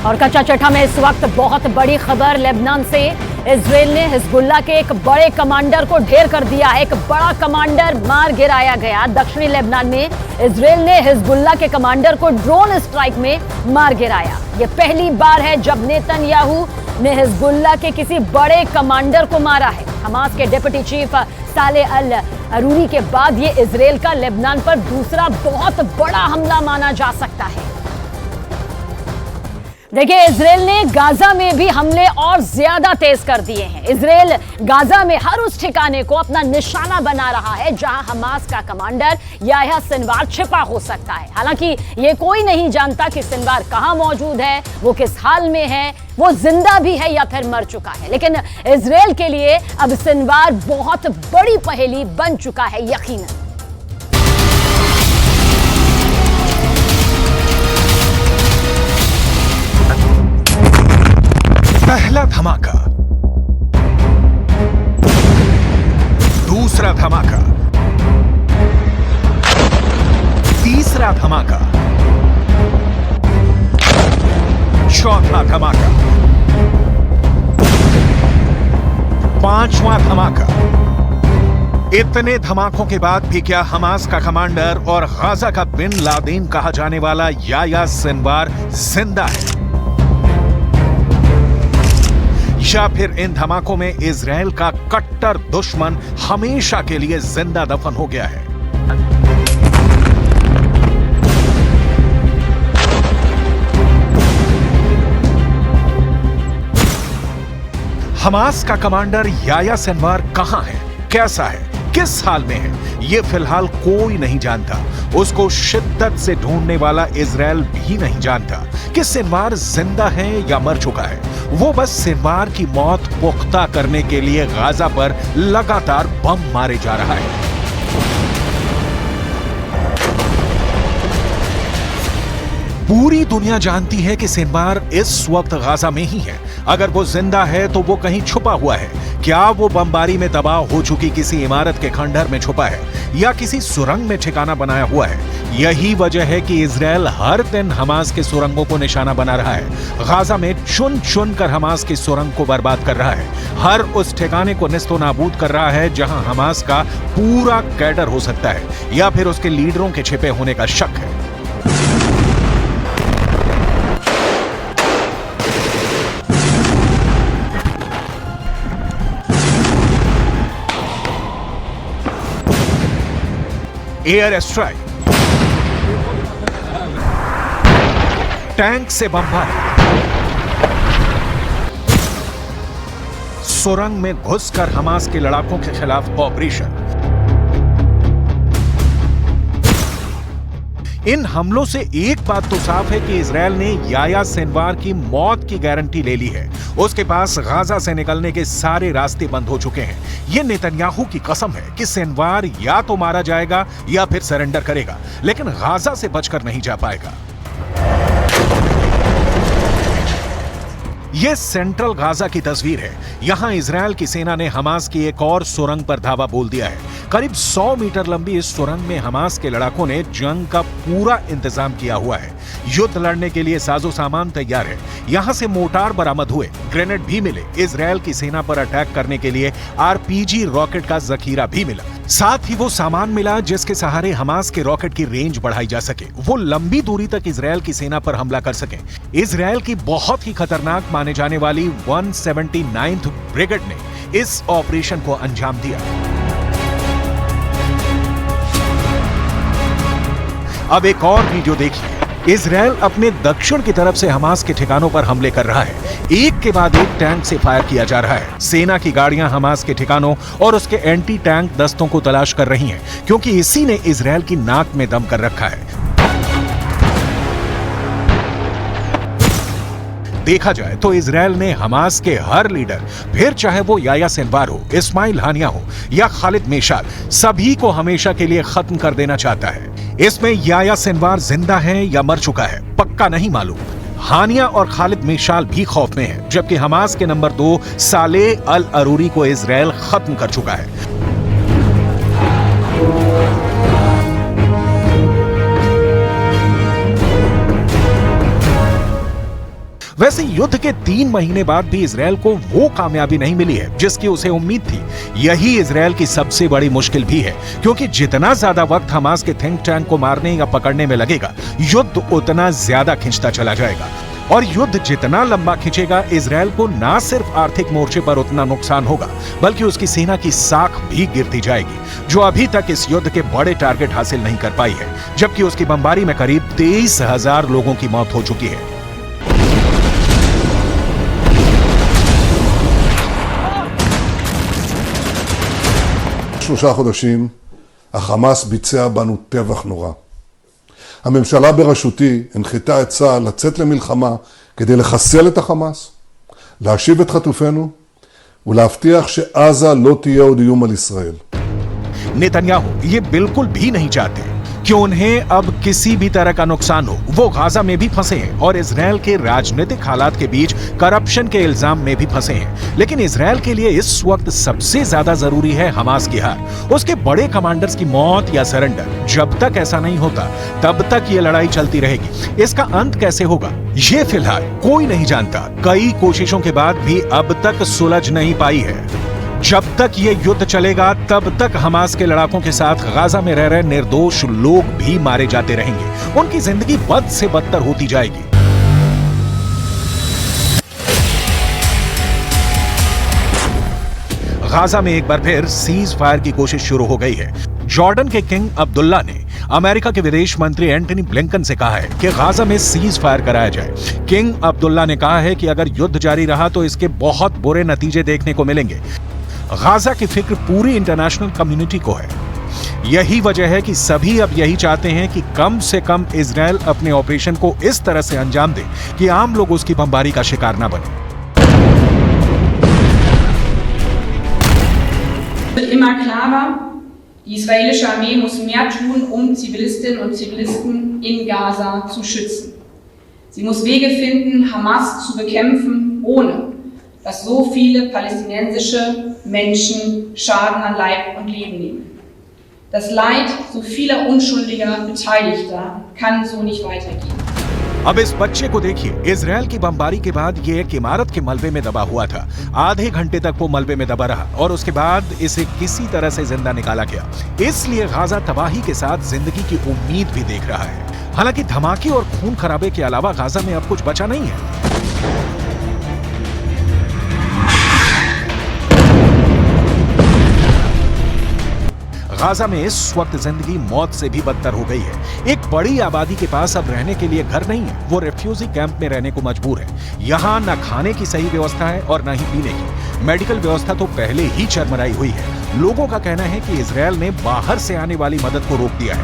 और कच्चा चट्टा में इस वक्त बहुत बड़ी खबर लेबनान से। इजराइल ने हिजबुल्लाह के एक बड़े कमांडर को ढेर कर दिया है। एक बड़ा कमांडर मार गिराया गया। दक्षिणी लेबनान में इजराइल ने हिजबुल्लाह के कमांडर को ड्रोन स्ट्राइक में मार गिराया। यह पहली बार है जब नेतन्याहू ने हिजबुल्लाह के किसी बड़े कमांडर को मारा है। हमास के डिप्टी चीफ सालेह अल अरूरी के बाद ये इजराइल का लेबनान पर दूसरा बहुत बड़ा हमला माना जा सकता है। देखिए, इजराइल ने गाजा में भी हमले और ज्यादा तेज कर दिए हैं। इजराइल गाजा में हर उस ठिकाने को अपना निशाना बना रहा है जहां हमास का कमांडर याह्या सिनवार छिपा हो सकता है। हालांकि ये कोई नहीं जानता कि सिनवार कहां मौजूद है, वो किस हाल में है, वो जिंदा भी है या फिर मर चुका है। लेकिन इजराइल के लिए अब सिनवार बहुत बड़ी पहेली बन चुका है यकीनन। पहला धमाका, दूसरा धमाका, तीसरा धमाका, चौथा धमाका, पांचवा धमाका। इतने धमाकों के बाद भी क्या हमास का कमांडर और गाजा का बिन लादेन कहा जाने वाला याह्या सिनवार जिंदा है, या फिर इन धमाकों में इजराइल का कट्टर दुश्मन हमेशा के लिए जिंदा दफन हो गया है? हमास का कमांडर याह्या सिनवार कहां है, कैसा है, किस हाल में है, ये फिलहाल कोई नहीं जानता। उसको शिद्दत से ढूंढने वाला इजराइल भी नहीं जानता कि सिनवार जिंदा है या मर चुका है। वो बस सिनवार की मौत पुख्ता करने के लिए गाजा पर लगातार बम मारे जा रहा है। पूरी दुनिया जानती है कि सिनवार इस वक्त गाजा में ही है। अगर वो जिंदा है तो वो कहीं छुपा हुआ है। क्या वो बमबारी में तबाह हो चुकी किसी इमारत के खंडहर में छुपा है या किसी सुरंग में ठिकाना बनाया हुआ है? यही वजह है कि इजराइल हर दिन हमास के सुरंगों को निशाना बना रहा है। गाजा में चुन चुन कर हमास की सुरंग को बर्बाद कर रहा है। हर उस ठिकाने को निस्तो नाबूद कर रहा है जहां हमास का पूरा कैडर हो सकता है या फिर उसके लीडरों के छिपे होने का शक है। एयर स्ट्राइक, टैंक से बमबारी, सुरंग में घुसकर हमास के लड़ाकों के खिलाफ ऑपरेशन। इन हमलों से एक बात तो साफ है कि इजराइल ने याह्या सिनवार की मौत की गारंटी ले ली है। उसके पास गाजा से निकलने के सारे रास्ते बंद हो चुके हैं। यह नेतन्याहू की कसम है कि सिनवार या तो मारा जाएगा या फिर सरेंडर करेगा, लेकिन गाजा से बचकर नहीं जा पाएगा। यह सेंट्रल गाजा की तस्वीर है। यहां इजराइल की सेना ने हमास की एक और सुरंग पर धावा बोल दिया है। करीब 100 मीटर लंबी इस सुरंग में हमास के लड़ाकों ने जंग का पूरा इंतजाम किया हुआ है। युद्ध लड़ने के लिए साजो सामान तैयार है। यहां से मोर्टार बरामद हुए, ग्रेनेड भी मिले। इजराइल की सेना पर अटैक करने के लिए आरपीजी रॉकेट का जखीरा भी मिला। साथ ही वो सामान मिला जिसके सहारे हमास के रॉकेट की रेंज बढ़ाई जा सके, वो लंबी दूरी तक इजराइल की सेना पर हमला कर सके। इजराइल की बहुत ही खतरनाक माने जाने वाली 179th ब्रिगेड ने इस ऑपरेशन को अंजाम दिया। अब एक और वीडियो देखिए। इजराइल अपने दक्षिण की तरफ से हमास के ठिकानों पर हमले कर रहा है। एक के बाद एक टैंक से फायर किया जा रहा है। सेना की गाड़ियां हमास के ठिकानों और उसके एंटी टैंक दस्तों को तलाश कर रही हैं, क्योंकि इसी ने इजराइल की नाक में दम कर रखा है। देखा जाए तो इजराइल ने हमास के हर लीडर, फिर चाहे वो याह्या सिनवार हो, इस्माइल हानिया हो या खालिद मेशाल, सभी को हमेशा के लिए खत्म कर देना चाहता है। इसमें याह्या सिनवार जिंदा है या मर चुका है पक्का नहीं मालूम। हानिया और खालिद मेशाल भी खौफ में है, जबकि हमास के नंबर 2 सालेह अल अरूरी को इजराइल खत्म कर चुका है। वैसे युद्ध के 3 महीने बाद भी इजरायल को वो कामयाबी नहीं मिली है जिसकी उसे उम्मीद थी। यही इजरायल की सबसे बड़ी मुश्किल भी है, क्योंकि जितना ज्यादा वक्त हमास के थिंक टैंक को मारने या पकड़ने में लगेगा, युद्ध उतना ज्यादा खिंचता चला जाएगा। और युद्ध जितना लंबा खिंचेगा, इजरायल को ना सिर्फ आर्थिक मोर्चे पर उतना नुकसान होगा, बल्कि उसकी सेना की साख भी गिरती जाएगी, जो अभी तक इस युद्ध के बड़े टारगेट हासिल नहीं कर पाई है, जबकि उसकी बमबारी में करीब 23,000 लोगों की मौत हो चुकी है। שלושה חודשים, החמאס ביצע בנו טבח נורא. הממשלה בראשותי הנחתה את צה"ל לצאת למלחמה כדי לחסל את החמאס, להשיב את חטופינו ולהבטיח שעזה לא תהיה עוד איום על ישראל. नेतन्याहू ये बिल्कुल भी नहीं चाहते कि उन्हें अब किसी भी तरह का नुकसान हो। वो गाजा में भी फंसे हैं और इजरायल के राजनीतिक हालात के बीच करप्शन के इल्जाम में भी फंसे हैं। लेकिन इजरायल के लिए इस वक्त सबसे ज्यादा जरूरी है हमास की हार, उसके बड़े कमांडर्स की मौत या सरेंडर। जब तक ऐसा नहीं होता, तब तक ये लड़ाई चलती रहेगी। इसका अंत कैसे होगा, ये फिलहाल कोई नहीं जानता। कई कोशिशों के बाद भी अब तक सुलझ नहीं पाई है। जब तक ये युद्ध चलेगा, तब तक हमास के लड़ाकों के साथ गाजा में रह रहे निर्दोष लोग भी मारे जाते रहेंगे। उनकी जिंदगी बद से बदतर होती जाएगी। गाजा में एक बार फिर सीज फायर की कोशिश शुरू हो गई है। जॉर्डन के किंग अब्दुल्ला ने अमेरिका के विदेश मंत्री एंटनी ब्लिंकन से कहा है कि गाजा में सीज फायर कराया जाए। किंग अब्दुल्ला ने कहा है कि अगर युद्ध जारी रहा तो इसके बहुत बुरे नतीजे देखने को मिलेंगे। गाजा की फिक्र पूरी इंटरनेशनल कम्युनिटी को है। यही वजह है कि सभी अब यही चाहते हैं कि कम से कम इजरायल अपने ऑपरेशन को इस तरह से अंजाम दे कि आम लोग उसकी बमबारी का शिकार ना बने। Immer klarer, die israelische Armee muss mehr tun, um Zivilistinnen und Zivilisten in Gaza zu schützen. Sie muss Wege finden, Hamas zu bekämpfen, ohne dass so viele palästinensische Menschen Schaden an Leib und Leben nehmen. Das Leid so vieler unschuldiger Beteiligter kann so nicht weitergehen. अब इस बच्चे को देखिए, Israel की बमबारी के बाद ये एक इमारत के मलबे में दबा हुआ था। आधे घंटे तक वो मलबे में दबा रहा और उसके बाद इसे किसी तरह से जिंदा निकाला गया। इसलिए गाजा तबाही के साथ जिंदगी की उम्मीद भी देख रहा है। हालांकि धमाके और खून खराबे के अलावा गाजा में अब कुछ बचा नहीं है। गाजा में इस वक्त जिंदगी मौत से भी बदतर हो गई है। एक बड़ी आबादी के पास अब रहने के लिए घर नहीं है। वो रेफ्यूजी कैंप में रहने को मजबूर है। यहाँ न खाने की सही व्यवस्था है और न ही पीने की। मेडिकल व्यवस्था तो पहले ही चरमराई हुई है। लोगों का कहना है कि इजरायल ने बाहर से आने वाली मदद को रोक दिया है।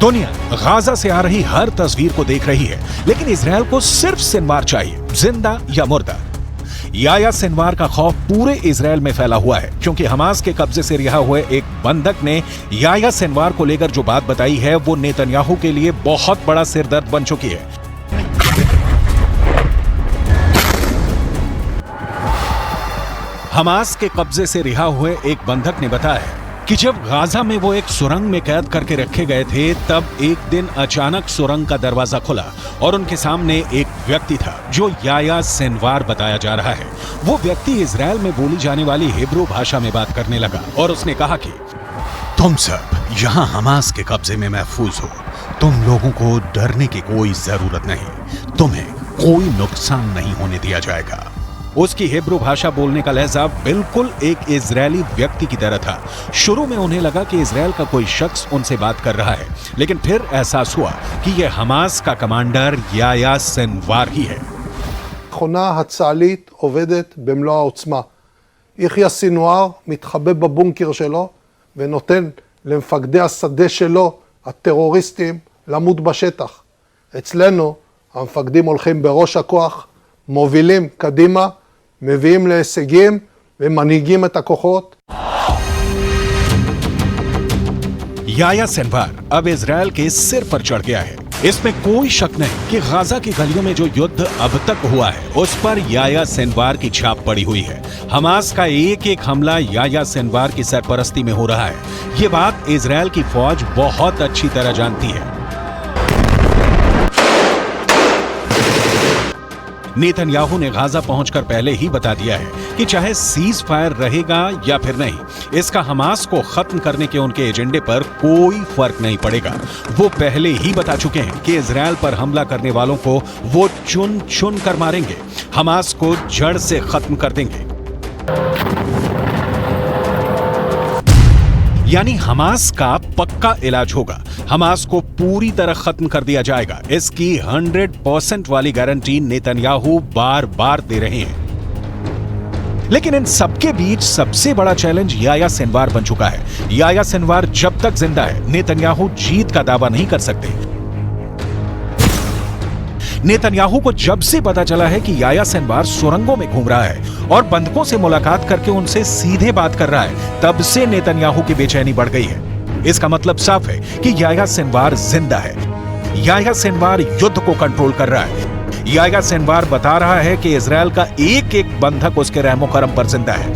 दुनिया गाजा से आ रही हर तस्वीर को देख रही है, लेकिन इजरायल को सिर्फ सिनवार चाहिए, जिंदा या मुर्दा। याया सिनवार का खौफ पूरे इजरायल में फैला हुआ है, क्योंकि हमास के कब्जे से रिहा हुए एक बंधक ने याया सिनवार को लेकर जो बात बताई है, वो नेतन्याहू के लिए बहुत बड़ा सिरदर्द बन चुकी है। हमास के कब्जे से रिहा हुए एक बंधक ने बताया कि जब गाजा में वो एक सुरंग में कैद करके रखे गए थे, तब एक दिन अचानक सुरंग का दरवाजा खुला और उनके सामने एक व्यक्ति था जो याया सिनवार बताया जा रहा है। वो व्यक्ति इजरायल में बोली जाने वाली हिब्रू भाषा में बात करने लगा और उसने कहा कि तुम सब यहाँ हमास के कब्जे में महफूज हो। तुम लोगों को डरने की कोई जरूरत नहीं। तुम्हें कोई नुकसान नहीं होने दिया जाएगा। उसकी हिब्रू भाषा बोलने का लहजा बिल्कुल एक इजरायली व्यक्ति की तरह था। शुरू में उन्हें लगा कि इजरायल का कोई शख्स उनसे बात कर रहा है, लेकिन फिर एहसास हुआ कि यह हमास का कमांडर याया सिनवार ही है। המכונה הצה"לית עובדת במלוא העוצמה. יחיא סינואר מתחבא בבונקר שלו ונותן למפקדי השדה שלו, הטרוריסטים, למות בשטח. אצלנו המפקדים הולכים בראש הכוח, מובילים קדימה, מביאים להישגים ומנהיגים את הכוחות. याह्या सिनवार अब इजरायल के सिर पर चढ़ गया है। इसमें कोई शक नहीं कि गाजा की गलियों में जो युद्ध अब तक हुआ है उस पर याह्या सिनवार की छाप पड़ी हुई है। हमास का एक एक हमला याह्या सिनवार की सरपरस्ती में हो रहा है। ये बात इजरायल की फौज बहुत अच्छी तरह जानती है। नेतन्याहू ने गाजा पहुंचकर पहले ही बता दिया है कि चाहे सीज फायर रहेगा या फिर नहीं, इसका हमास को खत्म करने के उनके एजेंडे पर कोई फर्क नहीं पड़ेगा। वो पहले ही बता चुके हैं कि इजरायल पर हमला करने वालों को वो चुन चुन कर मारेंगे, हमास को जड़ से खत्म कर देंगे। यानी हमास का पक्का इलाज होगा, हमास को पूरी तरह खत्म कर दिया जाएगा। इसकी 100% वाली गारंटी नेतन्याहू बार बार दे रहे हैं। लेकिन इन सबके बीच सबसे बड़ा चैलेंज याह्या सिनवार बन चुका है। याह्या सिनवार जब तक जिंदा है, नेतन्याहू जीत का दावा नहीं कर सकते। नेतन्याहू को जब से पता चला है कि याह्या सिनवार सुरंगों में घूम रहा है और बंधकों से मुलाकात करके उनसे सीधे बात कर रहा है, तब से नेतन्याहू की बेचैनी बढ़ गई है। इसका मतलब साफ है कि याह्या सिनवार जिंदा है। याह्या सिनवार युद्ध को कंट्रोल कर रहा है। याह्या सिनवार बता रहा है कि इजरायल का एक एक बंधक उसके रहमो करम पर जिंदा है।